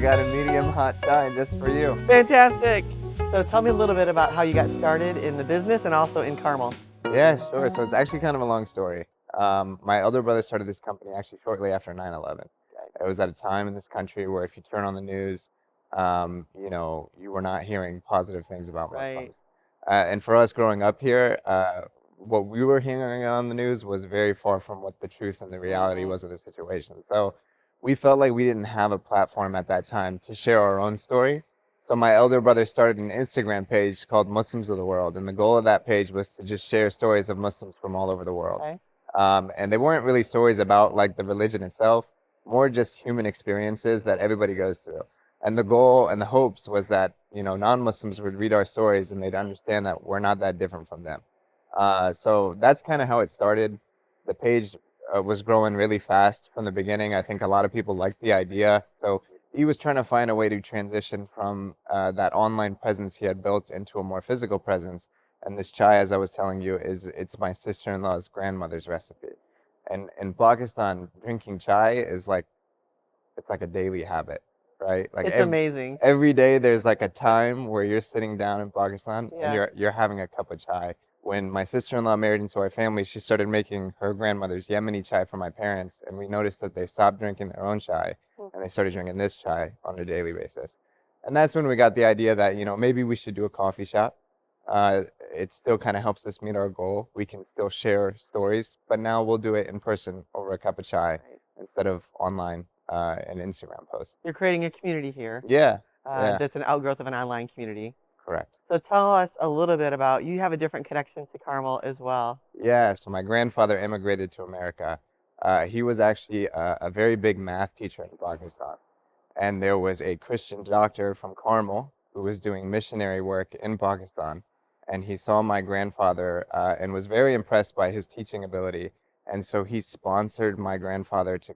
got a medium hot chai just for you. Fantastic. So tell me a little bit about how you got started in the business and also in Carmel. Yeah, sure. So it's actually kind of a long story. My elder brother started this company actually shortly after 9/11. It was at a time in this country where if you turn on the news, you were not hearing positive things about Right. Muslims. And for us growing up here, what we were hearing on the news was very far from what the truth and the reality Mhm. was of the situation. So we felt like we didn't have a platform at that time to share our own story. So my elder brother started an Instagram page called Muslims of the World, and the goal of that page was to just share stories of Muslims from all over the world. Okay. And they weren't really stories about like the religion itself, more just human experiences that everybody goes through. And the goal and the hopes was that non-Muslims would read our stories and they'd understand that we're not that different from them. So that's kind of how it started. The page was growing really fast from the beginning. I think a lot of people liked the idea. So he was trying to find a way to transition from that online presence he had built into a more physical presence. And this chai, as I was telling you, it's my sister-in-law's grandmother's recipe. And in Pakistan, drinking chai is like it's like a daily habit, right? Like It's amazing. every day there's like a time where you're sitting down in Pakistan and Yeah. you're having a cup of chai. When my sister-in-law married into our family, she started making her grandmother's Yemeni chai for my parents, and we noticed that they stopped drinking their own chai and they started drinking this chai on a daily basis. And that's when we got the idea that, maybe we should do a coffee shop. It still kind of helps us meet our goal. We can still share stories, but now we'll do it in person over a cup of chai Right. instead of online and Instagram posts. You're creating a community here Yeah, yeah, that's an outgrowth of an online community. correct. So tell us a little bit about you have a different connection to Carmel as well. Yeah, so my grandfather immigrated to America. He was actually a very big math teacher in Pakistan. And there was a Christian doctor from Carmel who was doing missionary work in Pakistan. And he saw my grandfather and was very impressed by his teaching ability. And so he sponsored my grandfather to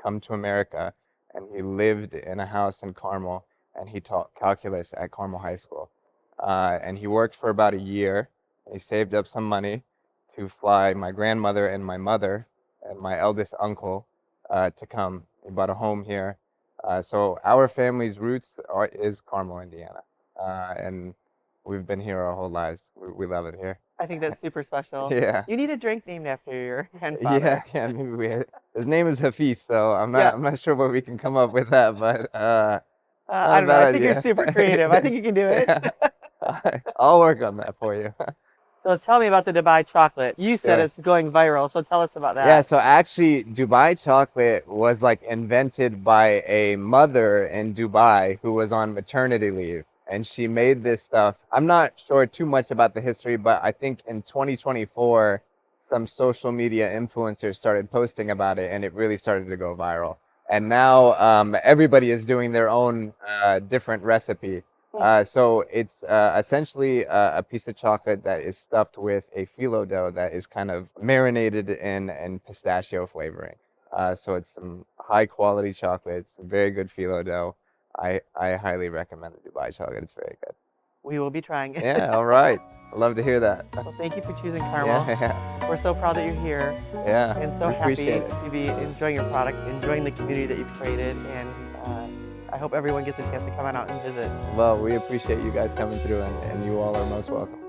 come to America. And he lived in a house in Carmel and he taught calculus at Carmel High School. And he worked for about a year. He saved up some money to fly my grandmother and my mother and my eldest uncle to come. He bought a home here. So our family's roots is Carmel, Indiana, and we've been here our whole lives. We love it here. I think that's super special. Yeah, You need a drink named after your yeah, grandfather. yeah. Maybe his name is Hafiz, so I'm not Yeah. I'm not sure what we can come up with that, but not I a don't know. bad I think you're idea. super creative. I think you can do it. Yeah. I'll work on that for you. So tell me about the Dubai chocolate. You said Sure. it's going viral, so tell us about that. Yeah, so actually, Dubai chocolate was like invented by a mother in Dubai who was on maternity leave. And she made this stuff. I'm not sure too much about the history, but I think in 2024, some social media influencers started posting about it and it really started to go viral. And now everybody is doing their own different recipe. So it's essentially a piece of chocolate that is stuffed with a phyllo dough that is kind of marinated in pistachio flavoring. So it's some high quality chocolate. It's a very good phyllo dough. I highly recommend the Dubai chocolate. It's very good. We will be trying it. Yeah, all right. I'd love to hear that. Well, thank you for choosing Carmel. Yeah, We're so proud that you're here yeah. and so We happy appreciate it. to be enjoying your product, enjoying the community that you've created, and I hope everyone gets a chance to come on out and visit. Well, we appreciate you guys coming through, and you all are most welcome.